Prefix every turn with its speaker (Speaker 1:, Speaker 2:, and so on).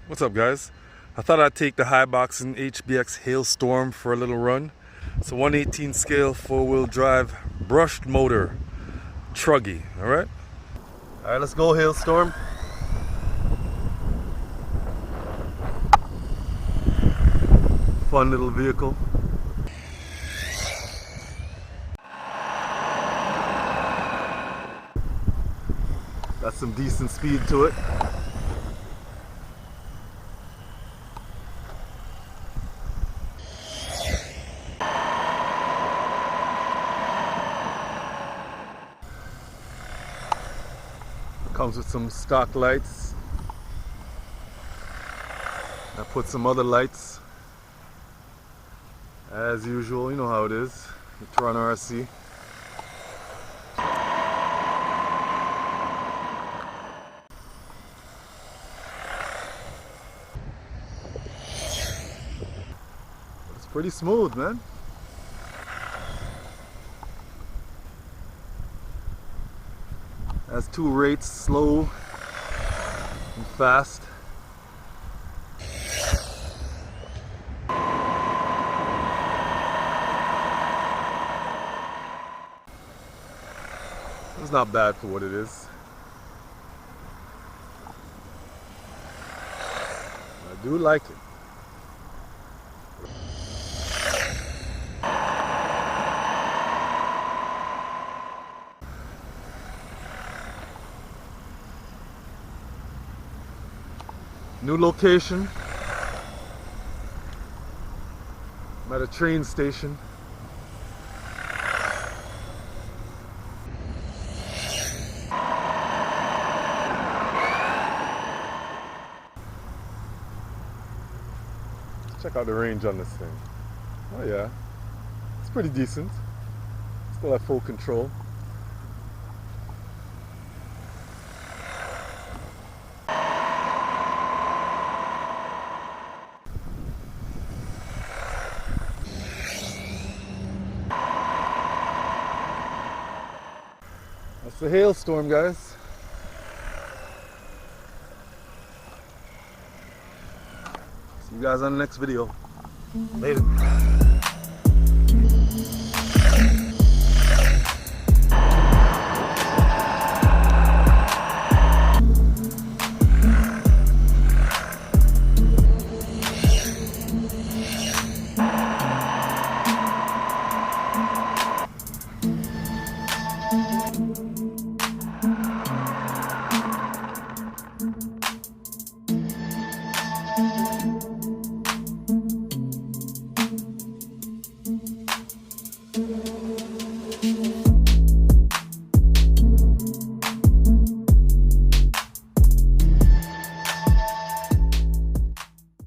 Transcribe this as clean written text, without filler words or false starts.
Speaker 1: What's up, guys? I thought I'd take the Haiboxing HBX Hailstorm for a little run. It's a 1/18 scale 4-wheel drive brushed motor Truggy. Alright, let's go, Hailstorm. Fun little vehicle. Got some decent speed to it. Comes with some stock lights. I put some other lights. As usual, you know how it is. The Toronto RC. It's pretty smooth, man. Has two rates, slow and fast. It's not bad for what it is. I do like it. New location. I'm at a train station. Check out the range on this thing. Oh yeah, it's pretty decent. Still have full control. That's the Hailstorm, guys. See you guys on the next video. Later.